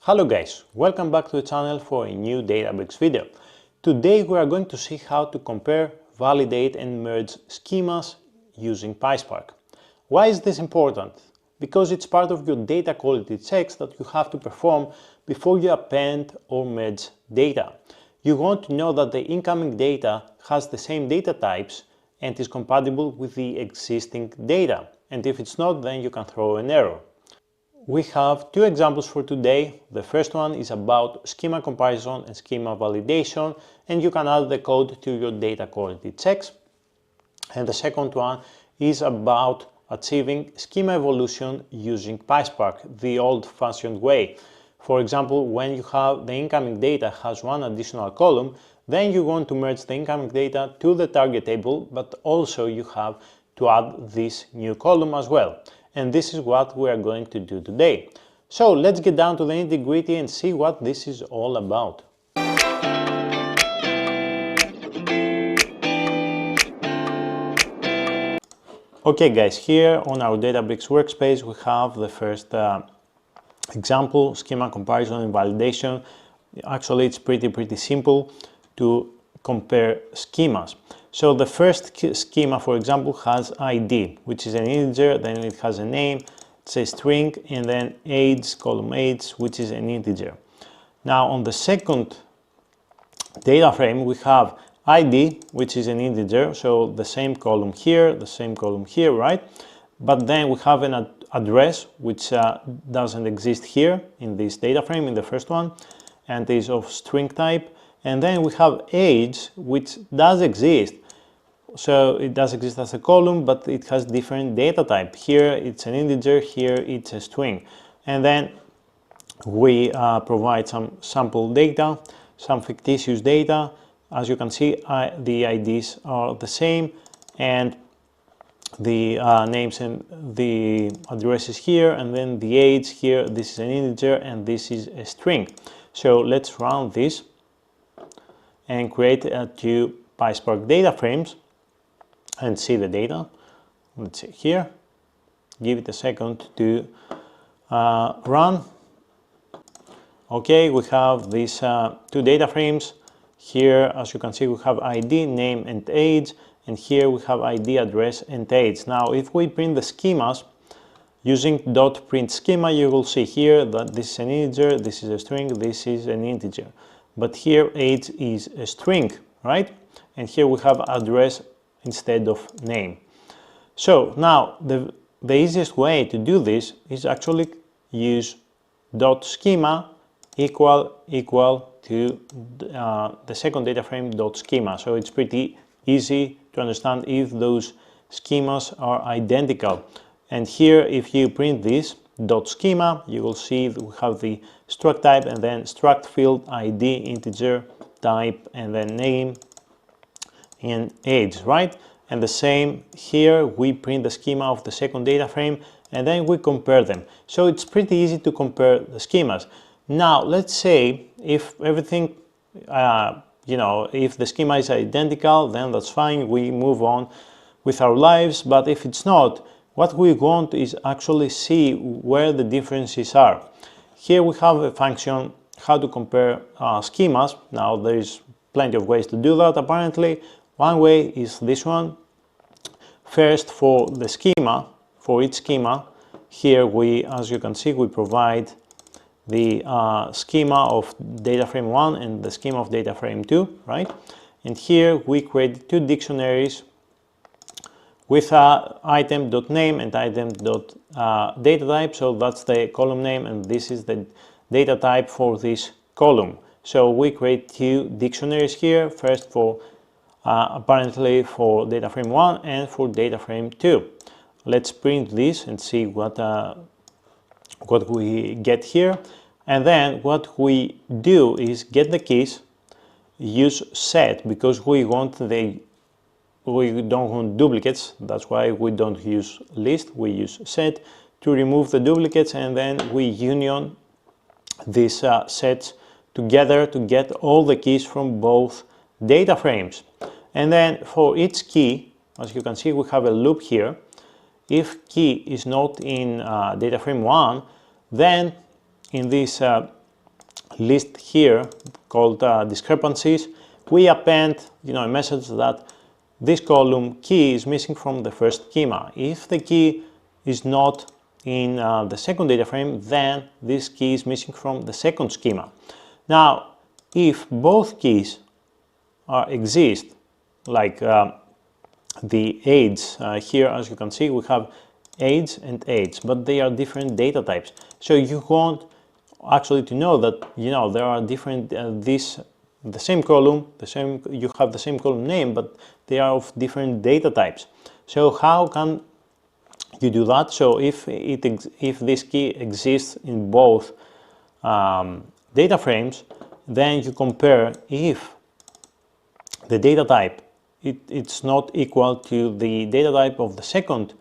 Hello guys, welcome back to the channel for a new Databricks video. Today we are going to see how to compare, validate and merge schemas using PySpark. Why is this important? Because it's part of your data quality checks that you have to perform before you append or merge data. You want to know that the incoming data has the same data types and is compatible with the existing data. And if it's not, then you can throw an error. We have two examples for today. The first one is about schema comparison and schema validation, and you can add the code to your data quality checks. And the second one is about achieving schema evolution using PySpark, the old-fashioned way. For example, when you have the incoming data has one additional column, then you want to merge the incoming data to the target table, but also you have to add this new column as well. And this is what we are going to do today. So let's get down to the nitty-gritty and see what this is all about. Okay guys, here on our Databricks workspace we have the first example, schema comparison and validation. Actually it's pretty simple to compare schemas. So the first schema, for example, has ID, which is an integer, then it has a name, it's a string, and then age, column age, which is an integer. Now on the second data frame, we have ID, which is an integer, so the same column here, the same column here, right? But then we have an address, which doesn't exist here in this data frame, in the first one, and is of string type. And then we have age, which does exist. So it does exist as a column, but it has different data type. Here it's an integer, here it's a string. And then we provide some sample data, some fictitious data. As you can see, the IDs are the same, and the names and the addresses here, and then the age here, this is an integer and this is a string. So let's run this and create two PySpark data frames and see the data. Let's see here, give it a second to run. Okay, we have these two data frames. Here, as you can see, we have ID, name and age, and here we have ID, address and age. Now if we print the schemas using .print schema, you will see here that this is an integer, this is a string, this is an integer. But here age is a string, right? And here we have address instead of name. So now the easiest way to do this is actually use .schema equal to the second data frame .schema. So it's pretty easy to understand if those schemas are identical. And here if you print this .schema, you will see that we have the struct type and then struct field ID, integer type, and then name and age, right? And the same here, we print the schema of the second data frame and then we compare them. So it's pretty easy to compare the schemas. Now let's say if everything, if the schema is identical, then that's fine, we move on with our lives. But if it's not, what we want is actually see where the differences are. Here we have a function how to compare schemas. Now there is plenty of ways to do that apparently. One way is this one. First, for the schema, for each schema, here we, as you can see, we provide the schema of data frame 1 and the schema of data frame 2, right? And here we create two dictionaries with item.name and item.data type. So that's the column name and this is the data type for this column. So we create two dictionaries here, first for apparently for data frame 1 and for data frame 2. Let's print this and see what we get here. And then what we do is get the keys, use set because we don't want duplicates. That's why we don't use list, we use set to remove the duplicates, and then we union these sets together to get all the keys from both data frames. And then for each key, as you can see, we have a loop here. If key is not in data frame 1, then in this list here called discrepancies, we append a message that this column key is missing from the first schema. If the key is not in the second data frame, then this key is missing from the second schema. Now, if both keys exist, like the aids, here as you can see we have aids and aids, but they are different data types. So you want actually to know that there are different the same column, you have the same column name, but they are of different data types. So how can you do that? So if this key exists in both data frames, then you compare if the data type it's not equal to the data type of the second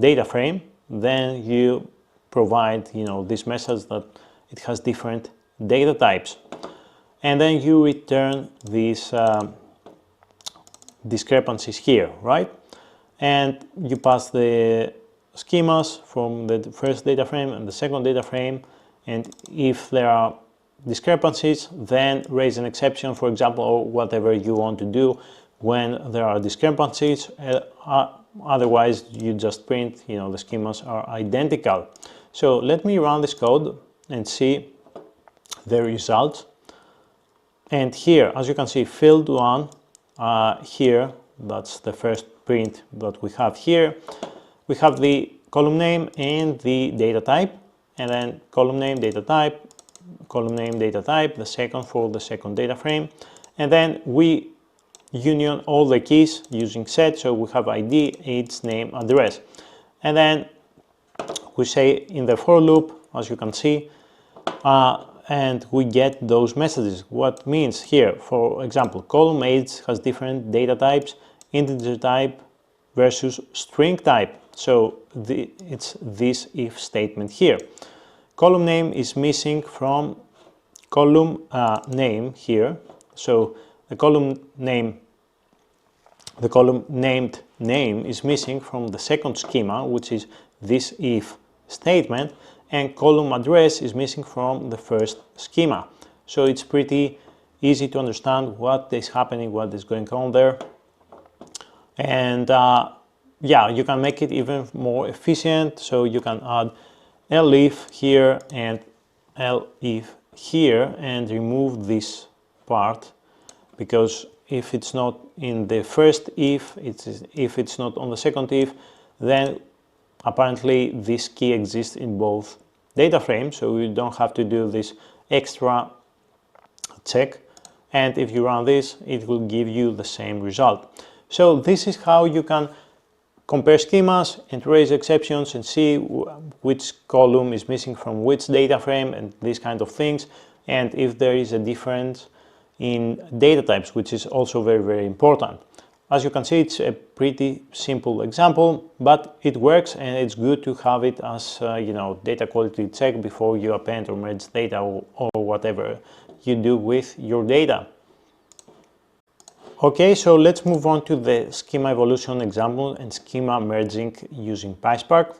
data frame, then you provide this message that it has different data types, and then you return these discrepancies here, right? And you pass the schemas from the first data frame and the second data frame, and if there are discrepancies, then raise an exception, for example, or whatever you want to do when there are discrepancies. Otherwise you just print the schemas are identical. So let me run this code and see the results. And here, as you can see, field 1 here, that's the first print that we have here. We have the column name and the data type, and then column name, data type, column name, data type, the second for the second data frame, and then we union all the keys using set. So we have ID, age, name, address, and then we say in the for loop, as you can see, and we get those messages. What means here, for example, column age has different data types, integer type versus string type. So it's this if statement here. Column name is missing from column name here. So the column named name is missing from the second schema, which is this if statement, and column address is missing from the first schema. So it's pretty easy to understand what is happening, what is going on there. And yeah, you can make it even more efficient. So you can add elif here and elif here and remove this part, because if it's not in the first if it's not on the second if, then apparently this key exists in both data frames, so you don't have to do this extra check. And if you run this, it will give you the same result. So this is how you can compare schemas and raise exceptions and see which column is missing from which data frame and these kind of things, and if there is a difference in data types, which is also very, very important. As you can see, it's a pretty simple example, but it works, and it's good to have it as data quality check before you append or merge data or whatever you do with your data. Okay, so let's move on to the schema evolution example and schema merging using PySpark.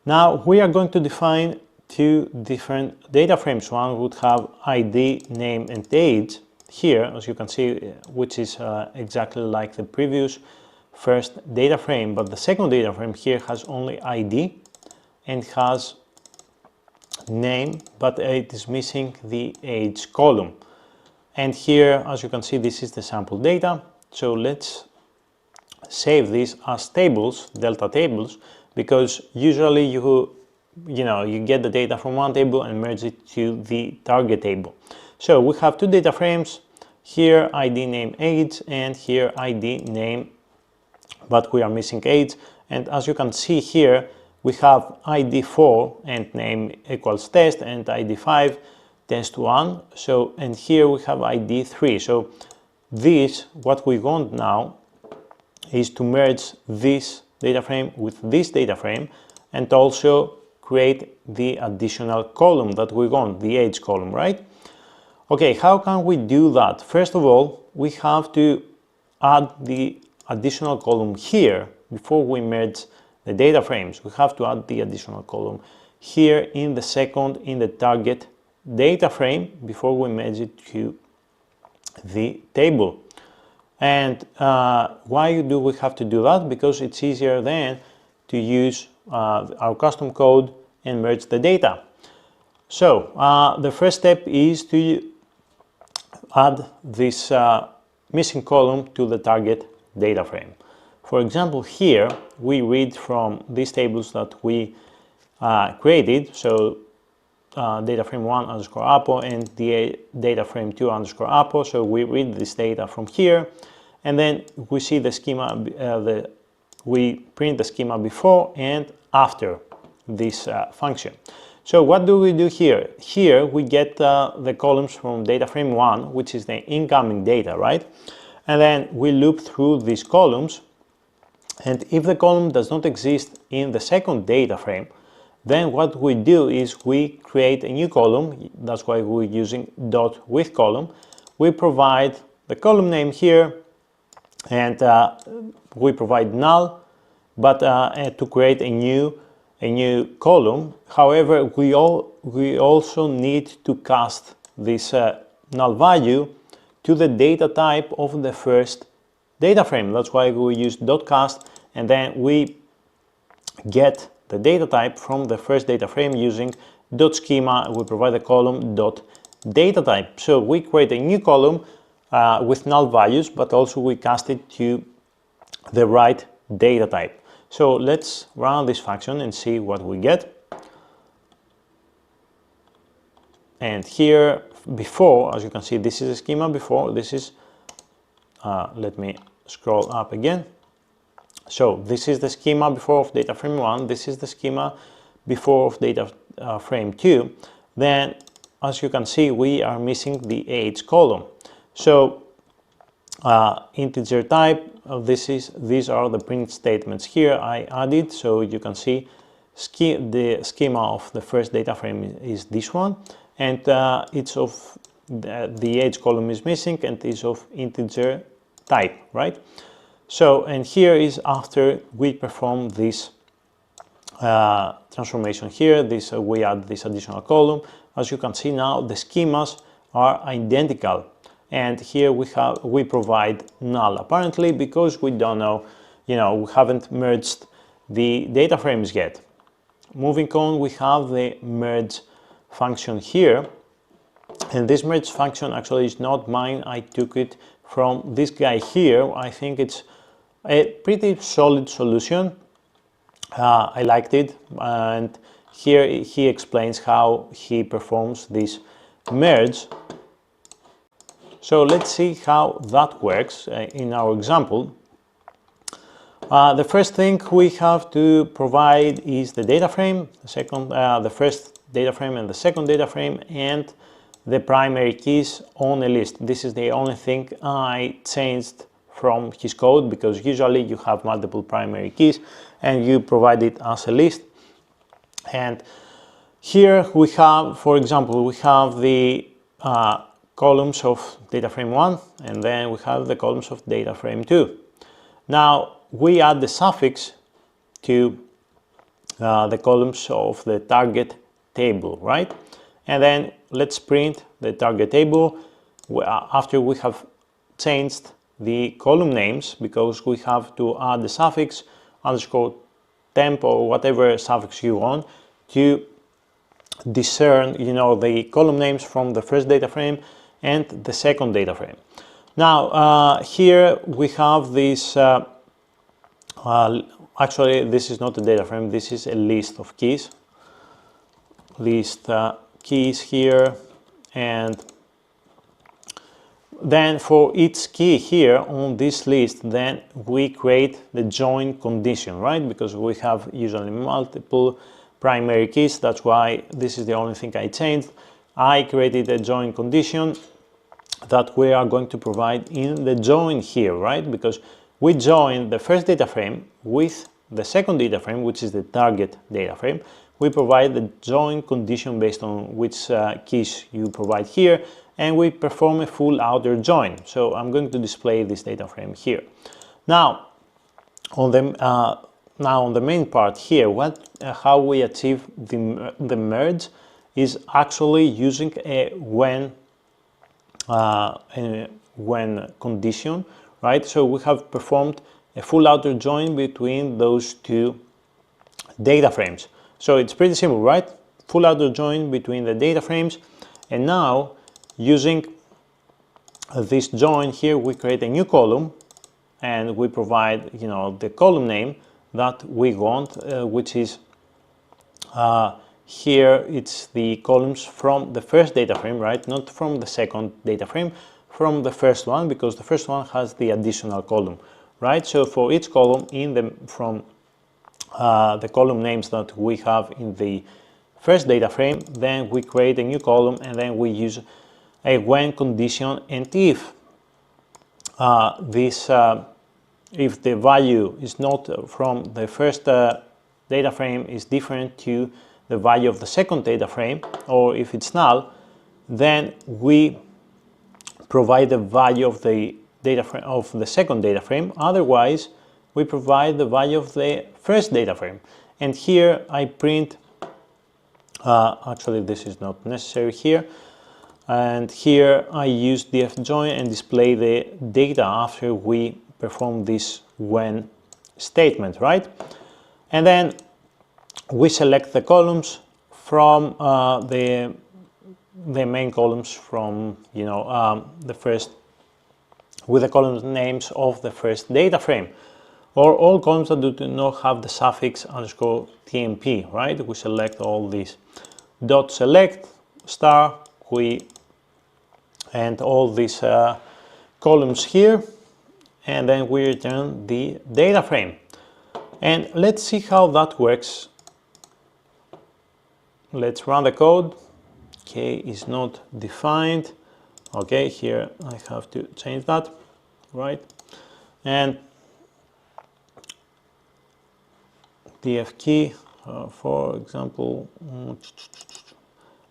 Now we are going to define two different data frames. One would have ID, name, and age here, as you can see, which is exactly like the previous first data frame, but the second data frame here has only ID and has name, but it is missing the age column. And here, as you can see, this is the sample data. So let's save this as tables, delta tables, because usually you get the data from one table and merge it to the target table. So we have two data frames here, ID, name, age, and here ID, name, but we are missing age. And as you can see here, we have ID 4 and name equals test, and ID 5 test 1. So, and here we have ID 3. So this, what we want now is to merge this data frame with this data frame and also create the additional column that we want, the age column, right? Okay, how can we do that? First of all, we have to add the additional column here before we merge the data frames. We have to add the additional column here in the second, in the target data frame before we merge it to the table. And why do we have to do that? Because it's easier then to use our custom code and merge the data. So the first step is to add this missing column to the target data frame. For example, here we read from these tables that we created, so data frame 1 underscore Apo and the data frame 2 underscore Apo. So we read this data from here, and then we see the schema, we print the schema before and after this function. So what do we do here? Here we get the columns from data frame 1, which is the incoming data, right? And then we loop through these columns, and if the column does not exist in the second data frame, then what we do is we create a new column. That's why we're using dot with column. We provide the column name here, and we provide null, but to create a new column. However, we also need to cast this null value to the data type of the first data frame. That's why we use dot cast, and then we get the data type from the first data frame using dot schema. We provide the column dot data type. So we create a new column with null values, but also we cast it to the right data type. So let's run this function and see what we get. And here before, as you can see, this is a schema before. This is, let me scroll up again. So this is the schema before of data frame 1. This is the schema before of data frame 2. Then, as you can see, we are missing the age column. So integer type, these are the print statements here I added. So you can see the schema of the first data frame is this one, and it's of the age column is missing and is of integer type, right? So, and here is after we perform this transformation here, we add this additional column. As you can see now, the schemas are identical, and here we provide null apparently because we don't know, we haven't merged the data frames yet. Moving on, we have the merge function here, and this merge function actually is not mine. I took it from this guy here. I think it's a pretty solid solution. I liked it, and here he explains how he performs this merge. So let's see how that works in our example. The first thing we have to provide is the data frame, the first data frame and the second data frame, and the primary keys on a list. This is the only thing I changed from his code, because usually you have multiple primary keys and you provide it as a list. And here we have, for example, we have the columns of data frame 1, and then we have the columns of data frame 2. Now we add the suffix to the columns of the target table, right? And then let's print the target table after we have changed the column names, because we have to add the suffix underscore temp or whatever suffix you want to discern, the column names from the first data frame and the second data frame. Now here we have this, actually this is not a data frame, this is a list of keys. List keys here, and then for each key here on this list, then we create the join condition, right? Because we have usually multiple primary keys. That's why this is the only thing I changed. I created a join condition that we are going to provide in the join here, right? Because we join the first data frame with the second data frame, which is the target data frame. We provide the join condition based on which keys you provide here, and we perform a full outer join. So I'm going to display this data frame here. Now on the main part here, how we achieve the merge is actually using a when condition, right? So we have performed a full outer join between those two data frames. So it's pretty simple, right? Full outer join between the data frames. And now using this join here, we create a new column and we provide, the column name that we want, which is here it's the columns from the first data frame, right? Not from the second data frame, from the first one, because the first one has the additional column, right? So for each column from the column names that we have in the first data frame, then we create a new column and then we use a when condition, and if if the value is not from the first data frame is different to the value of the second data frame, or if it's null, then we provide the value of the data frame of the second data frame. Otherwise, we provide the value of the first data frame. And here I print, actually this is not necessary here, and here I use df join and display the data after we perform this when statement, right? And then we select the columns from the main columns from the first, with the column names of the first data frame, or all columns that do not have the suffix underscore tmp, right? We select all these. Dot select star, and all these columns here, and then we return the data frame. And let's see how that works. Let's run the code. K is not defined. Okay, here I have to change that, right? And df key, for example,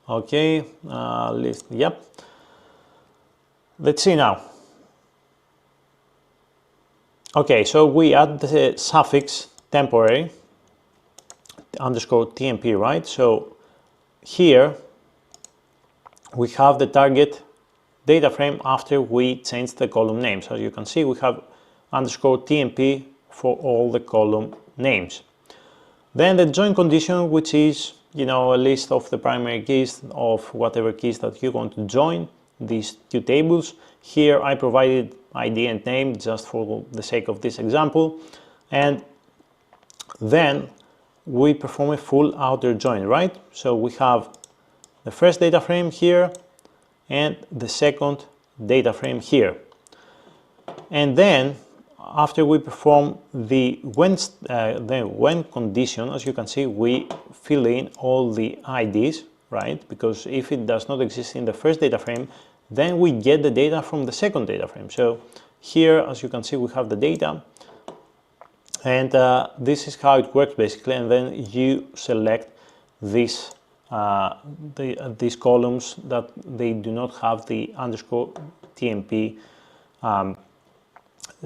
okay, list, yep. Let's see now. Okay, so we add the suffix temporary underscore tmp, right? So here we have the target data frame after we change the column names. As you can see, we have underscore tmp for all the column names. Then the join condition, which is a list of the primary keys of whatever keys that you want to join these two tables. Here I provided ID and name just for the sake of this example, and then we perform a full outer join, right? So we have the first data frame here and the second data frame here, and then after we perform the when condition, as you can see, we fill in all the IDs, right? Because if it does not exist in the first data frame, then we get the data from the second data frame. So here, as you can see, we have the data, and this is how it works basically. And then you select these these columns that they do not have the underscore tmp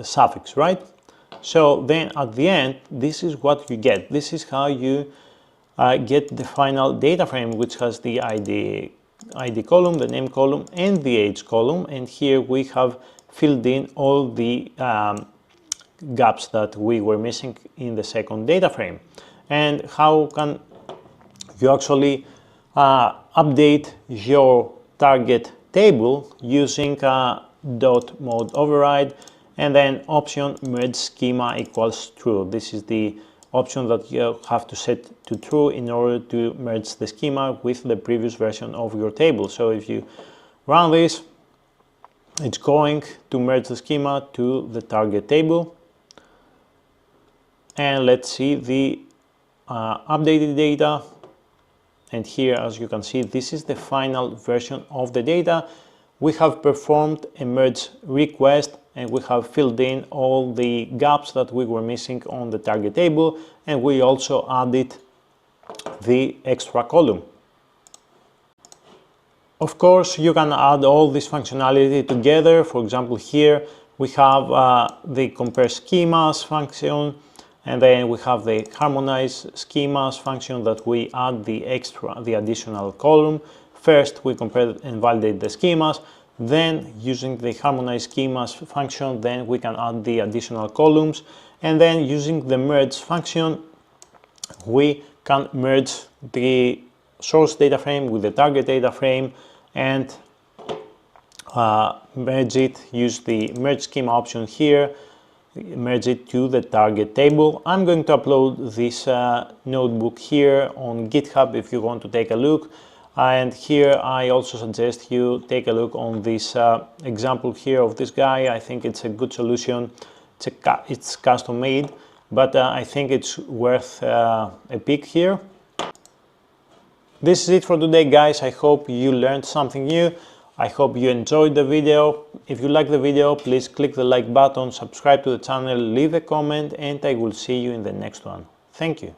suffix, right? So then at the end, this is what you get. This is how you get the final data frame, which has the ID column, the name column, and the age column. And here we have filled in all the gaps that we were missing in the second data frame. And how can you actually update your target table using dot mode override and then option merge schema equals true. This is the option that you have to set to true in order to merge the schema with the previous version of your table. So if you run this, it's going to merge the schema to the target table. And let's see the updated data. And here, as you can see, this is the final version of the data. We have performed a merge request and we have filled in all the gaps that we were missing on the target table, and we also added the extra column. Of course, you can add all this functionality together. For example, here we have the compare schemas function, And then we have the harmonize schemas function that we add the additional column. First, we compare and validate the schemas. Then, using the harmonize schemas function, then we can add the additional columns. And then, using the merge function, we can merge the source data frame with the target data frame and merge it, use the merge schema option here, merge it to the target table. I'm going to upload this notebook here on GitHub if you want to take a look. And here I also suggest you take a look on this example here of this guy. I think it's a good solution. It's custom made, but I think it's worth a peek here. This is it for today, guys. I hope you learned something new. I hope you enjoyed the video. If you like the video, please click the like button, subscribe to the channel, leave a comment, and I will see you in the next one. Thank you.